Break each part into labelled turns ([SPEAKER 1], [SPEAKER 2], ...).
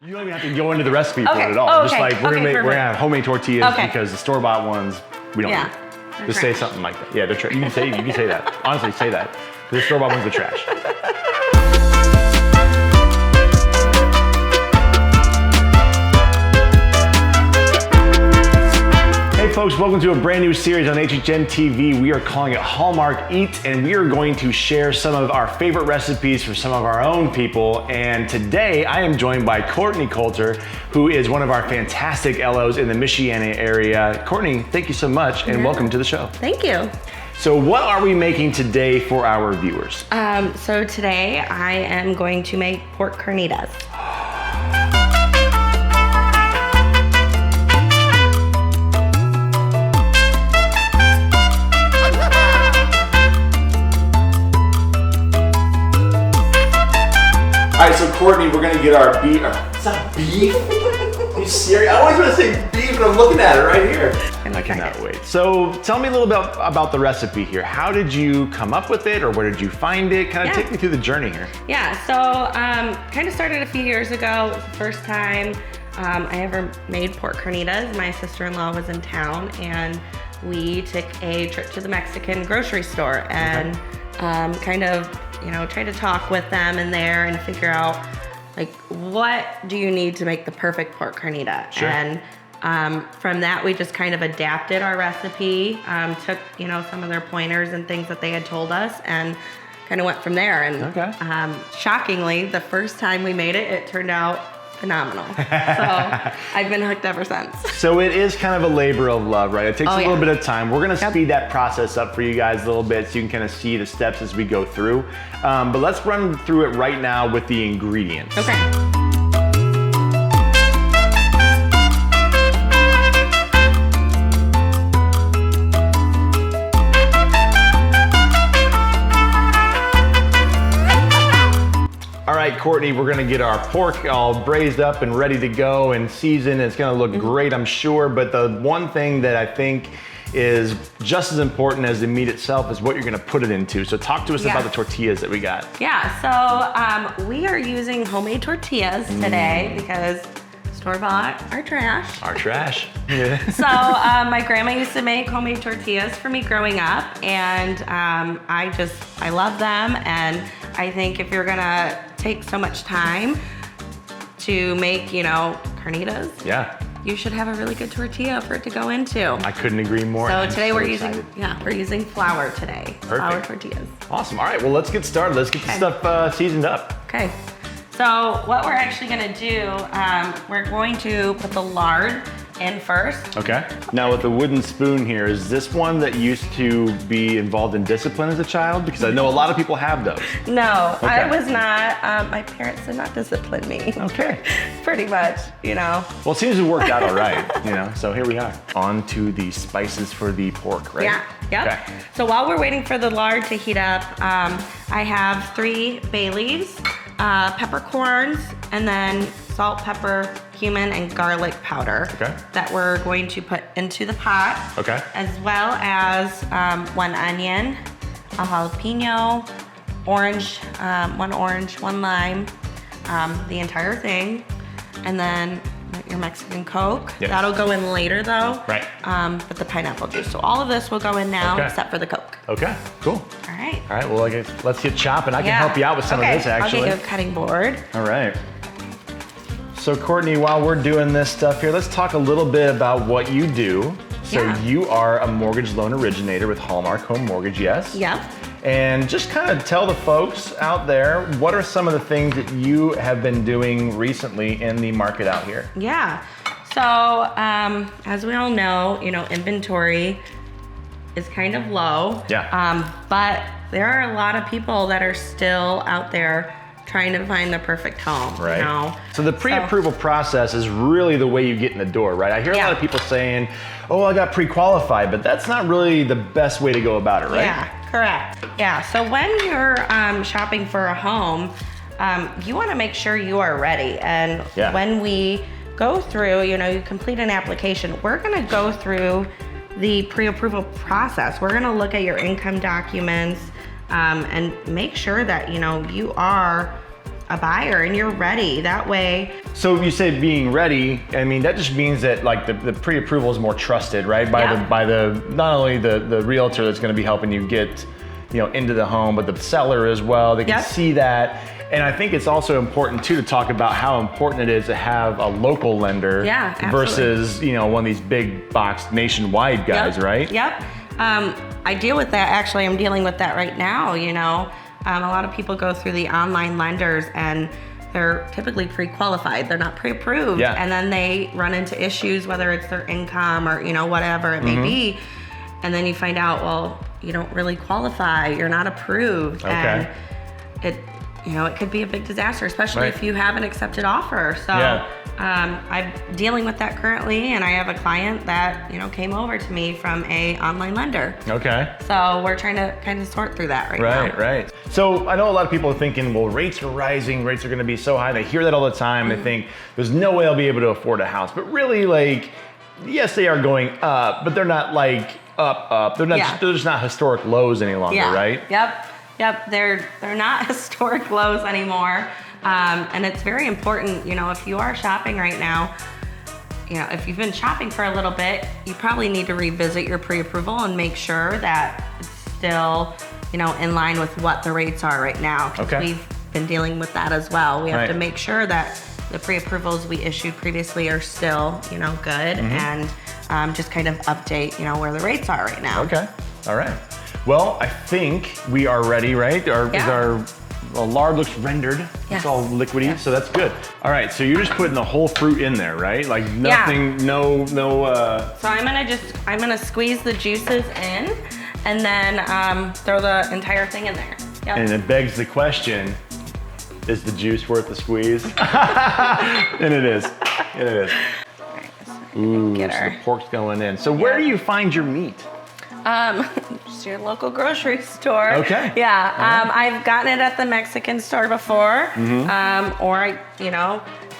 [SPEAKER 1] You don't even have to go into the recipe for
[SPEAKER 2] Okay.
[SPEAKER 1] it at all.
[SPEAKER 2] Oh,
[SPEAKER 1] Just
[SPEAKER 2] okay.
[SPEAKER 1] like we're
[SPEAKER 2] Okay,
[SPEAKER 1] gonna have homemade tortillas because the store-bought ones we don't
[SPEAKER 2] Yeah.
[SPEAKER 1] need. Just say something like that. Yeah, they're trash. You can say that. Honestly, say that. The store-bought ones are trash. Hey folks, welcome to a brand new series on HHN TV. We are calling it Hallmark Eat, and we are going to share some of our favorite recipes for some of our own people. And today I am joined by Courtney Coulter, who is one of our fantastic LOs in the Michiana area. Courtney, thank you so much and welcome to the show.
[SPEAKER 2] Thank you.
[SPEAKER 1] So what are we making today for our viewers?
[SPEAKER 2] So today I am going to make pork carnitas.
[SPEAKER 1] All right, so Courtney, we're gonna get our beef. Is that beef? Are you serious? I always want to say beef, but I'm looking at it right here. I cannot wait. So tell me a little bit about the recipe here. How did you come up with it, or where did you find it? Kind of take me through the journey here.
[SPEAKER 2] Yeah, so kind of started a few years ago. It was the first time I ever made pork carnitas. My sister-in-law was in town, and we took a trip to the Mexican grocery store and kind of, try to talk with them in there and figure out, like, what do you need to make the perfect pork carnita?
[SPEAKER 1] Sure.
[SPEAKER 2] And from that, we just kind of adapted our recipe, took, some of their pointers and things that they had told us, and kind of went from there. And shockingly, the first time we made it, it turned out phenomenal. So I've been hooked ever since.
[SPEAKER 1] So it is kind of a labor of love, right? It takes a little bit of time. We're gonna speed that process up for you guys a little bit so you can kind of see the steps as we go through. But let's run through it right now with the ingredients.
[SPEAKER 2] Okay.
[SPEAKER 1] All right, Courtney, we're gonna get our pork all braised up and ready to go and seasoned. It's gonna look great, I'm sure, but the one thing that I think is just as important as the meat itself is what you're gonna put it into. So talk to us about the tortillas that we got.
[SPEAKER 2] Yeah, so we are using homemade tortillas today because store-bought are trash.
[SPEAKER 1] Our trash. Yeah.
[SPEAKER 2] So my grandma used to make homemade tortillas for me growing up, and I love them, and I think if you're gonna take so much time to make, carnitas, you should have a really good tortilla for it to go into.
[SPEAKER 1] I couldn't agree more.
[SPEAKER 2] So today we're using flour today.
[SPEAKER 1] Perfect.
[SPEAKER 2] Flour tortillas.
[SPEAKER 1] Awesome. All right, well, let's get started. Let's get the stuff seasoned up.
[SPEAKER 2] Okay. So what we're actually gonna do, we're going to put the lard in first.
[SPEAKER 1] Okay. Now with the wooden spoon here, is this one that used to be involved in discipline as a child? Because I know a lot of people have those.
[SPEAKER 2] No, I was not. My parents did not discipline me.
[SPEAKER 1] Okay.
[SPEAKER 2] Pretty much,
[SPEAKER 1] Well, it seems to have worked out all right, so here we are. On to the spices for the pork, right?
[SPEAKER 2] Yeah, yep.
[SPEAKER 1] Okay.
[SPEAKER 2] So while we're waiting for the lard to heat up, I have 3 bay leaves, peppercorns, and then salt, pepper, cumin, and garlic powder that we're going to put into the pot.
[SPEAKER 1] Okay.
[SPEAKER 2] As well as 1 onion, a jalapeno, orange, 1 orange, 1 lime, the entire thing, and then your Mexican Coke.
[SPEAKER 1] Yes.
[SPEAKER 2] That'll go in later though.
[SPEAKER 1] Right.
[SPEAKER 2] But the pineapple juice. So all of this will go in now except for the Coke.
[SPEAKER 1] Okay, cool.
[SPEAKER 2] All right.
[SPEAKER 1] All right, well, I guess let's get chopping. I can help you out with some of this, actually.
[SPEAKER 2] I'll get you a cutting board.
[SPEAKER 1] All right. So Courtney, while we're doing this stuff here, let's talk a little bit about what you do. So you are a mortgage loan originator with Hallmark Home Mortgage, yes?
[SPEAKER 2] Yep.
[SPEAKER 1] And just kind of tell the folks out there, what are some of the things that you have been doing recently in the market out here?
[SPEAKER 2] Yeah. So as we all know, inventory is kind of low.
[SPEAKER 1] Yeah.
[SPEAKER 2] But there are a lot of people that are still out there trying to find the perfect home.
[SPEAKER 1] Right. So the pre-approval process is really the way you get in the door, right? I hear a lot of people saying, oh, I got pre-qualified, but that's not really the best way to go about it, right?
[SPEAKER 2] Yeah, correct. Yeah, so when you're shopping for a home, you wanna make sure you are ready. And when we go through, you complete an application, we're gonna go through the pre-approval process. We're gonna look at your income documents and make sure that, you are a buyer and you're ready. That way.
[SPEAKER 1] So you say being ready, I mean, that just means that like the pre-approval is more trusted, right? By the not only the realtor that's gonna be helping you get, into the home, but the seller as well. They can see that. And I think it's also important too to talk about how important it is to have a local lender versus, one of these big box nationwide guys, right?
[SPEAKER 2] Yep. I deal with that. Actually, I'm dealing with that right now. A lot of people go through the online lenders and they're typically pre-qualified. They're not pre-approved. Yeah. And then they run into issues, whether it's their income or, whatever it may be. And then you find out, well, you don't really qualify. You're not approved. Okay. And it could be a big disaster, especially if you have an accepted offer. So I'm dealing with that currently, and I have a client that, came over to me from a online lender. Okay. So we're trying to kind of sort through that right now.
[SPEAKER 1] Right. So I know a lot of people are thinking, well, rates are rising, rates are gonna be so high. They hear that all the time. They think there's no way I'll be able to afford a house. But really, yes, they are going up, but they're not up. They're just not historic lows any longer, right?
[SPEAKER 2] Yep, they're not historic lows anymore. And it's very important, if you are shopping right now, if you've been shopping for a little bit, you probably need to revisit your pre-approval and make sure that it's still, in line with what the rates are right now. Okay. We've been dealing with that as well. We have to make sure that the pre-approvals we issued previously are still, good, and just kind of update, where the rates are right now.
[SPEAKER 1] Okay, all right. Well, I think we are ready, right? Our lard looks rendered. It's all liquidy, so that's good. All right, so you're just putting the whole fruit in there, right? Like nothing, no.
[SPEAKER 2] So I'm gonna squeeze the juices in, and then throw the entire thing in there. Yep.
[SPEAKER 1] And it begs the question: is the juice worth the squeeze? And it is. All right, so the pork's going in. So where do you find your meat?
[SPEAKER 2] Just your local grocery store.
[SPEAKER 1] Okay.
[SPEAKER 2] Yeah. I've gotten it at the Mexican store before. Or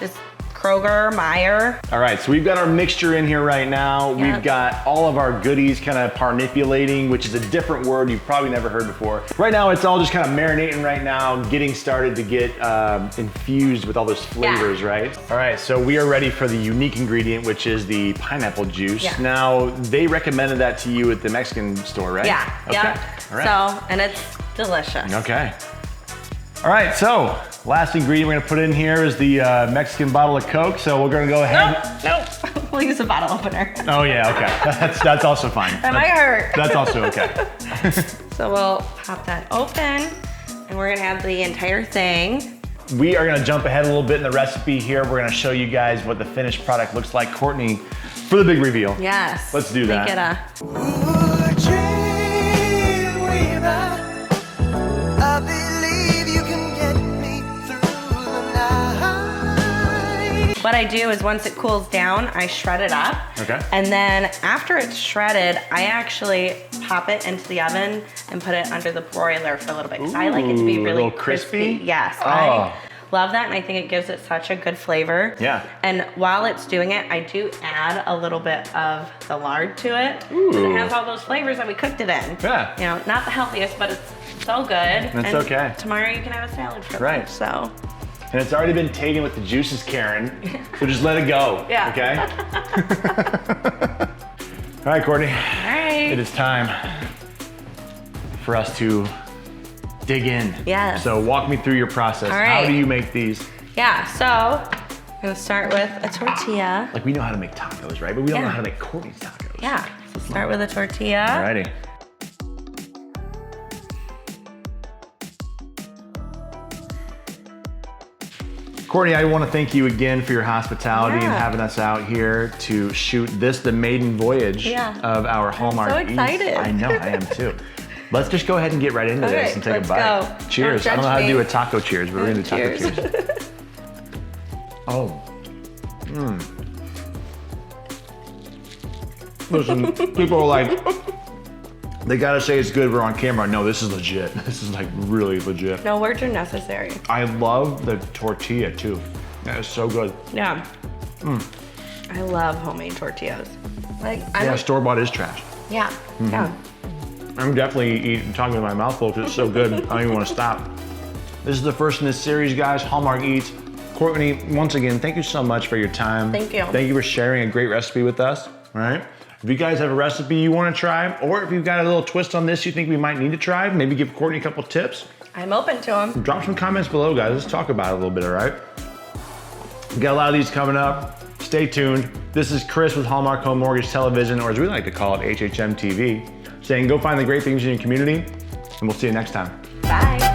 [SPEAKER 2] just Kroger, Meijer.
[SPEAKER 1] All right, so we've got our mixture in here right now. Yep. We've got all of our goodies kind of parnipulating, which is a different word you've probably never heard before. Right now, it's all just kind of marinating right now, getting started to get infused with all those flavors, right? All right, so we are ready for the unique ingredient, which is the pineapple juice. Yeah. Now, they recommended that to you at the Mexican store, right?
[SPEAKER 2] Yeah.
[SPEAKER 1] Okay.
[SPEAKER 2] Yep.
[SPEAKER 1] All right.
[SPEAKER 2] So, and it's delicious.
[SPEAKER 1] Okay. All right, so last ingredient we're gonna put in here is the Mexican bottle of Coke. So we're gonna go ahead.
[SPEAKER 2] Nope. We'll use a bottle opener.
[SPEAKER 1] Oh yeah, okay. That's also fine.
[SPEAKER 2] That might hurt.
[SPEAKER 1] That's also okay.
[SPEAKER 2] So we'll pop that open, and we're gonna have the entire thing.
[SPEAKER 1] We are gonna jump ahead a little bit in the recipe here. We're gonna show you guys what the finished product looks like. Courtney, for the big reveal.
[SPEAKER 2] Yes.
[SPEAKER 1] Let's do that.
[SPEAKER 2] What I do is once it cools down, I shred it up. Okay. And then after it's shredded, I actually pop it into the oven and put it under the broiler for a little bit. Because I like it to be really crispy. Yes. I love that, and I think it gives it such a good flavor. Yeah. And while it's doing it, I do add a little bit of the lard to it. Because it has all those flavors that we cooked it in. Yeah. Not the healthiest, but it's so good.
[SPEAKER 1] It's okay.
[SPEAKER 2] Tomorrow you can have a salad for
[SPEAKER 1] lunch.
[SPEAKER 2] So.
[SPEAKER 1] And it's already been taken with the juices, Karen. So just let it go. Yeah. Okay? All right, Courtney.
[SPEAKER 2] All right.
[SPEAKER 1] It is time for us to dig in.
[SPEAKER 2] Yes.
[SPEAKER 1] So walk me through your process. All right. How do you make these?
[SPEAKER 2] Yeah, so I'm gonna start with a tortilla.
[SPEAKER 1] Like we know how to make tacos, right? But we don't know how to make Courtney's tacos.
[SPEAKER 2] Yeah, so start with a tortilla.
[SPEAKER 1] Alrighty. Courtney, I want to thank you again for your hospitality and having us out here to shoot the maiden voyage of our Hallmark.
[SPEAKER 2] I'm so excited.
[SPEAKER 1] I know, I am too. Let's just go ahead and get right into this and take a bite. Go. Cheers. I don't know how to do a taco cheers, but we're going to do taco cheers. Oh. Listen, people are like, they gotta say it's good, we're on camera. No, this is legit. This is like really legit.
[SPEAKER 2] No words are necessary.
[SPEAKER 1] I love the tortilla too. That is so good.
[SPEAKER 2] Yeah. I love homemade tortillas.
[SPEAKER 1] Store-bought is trash.
[SPEAKER 2] Yeah, yeah.
[SPEAKER 1] I'm definitely talking with my mouth full because it's so good. I don't even want to stop. This is the first in this series, guys, Hallmark Eats. Courtney, once again, thank you so much for your time.
[SPEAKER 2] Thank you.
[SPEAKER 1] Thank you for sharing a great recipe with us, all right? If you guys have a recipe you wanna try, or if you've got a little twist on this you think we might need to try, maybe give Courtney a couple tips.
[SPEAKER 2] I'm open to them.
[SPEAKER 1] Drop some comments below, guys. Let's talk about it a little bit, all right? We got a lot of these coming up. Stay tuned. This is Chris with Hallmark Home Mortgage Television, or as we like to call it, HHM TV, saying go find the great things in your community, and we'll see you next time.
[SPEAKER 2] Bye.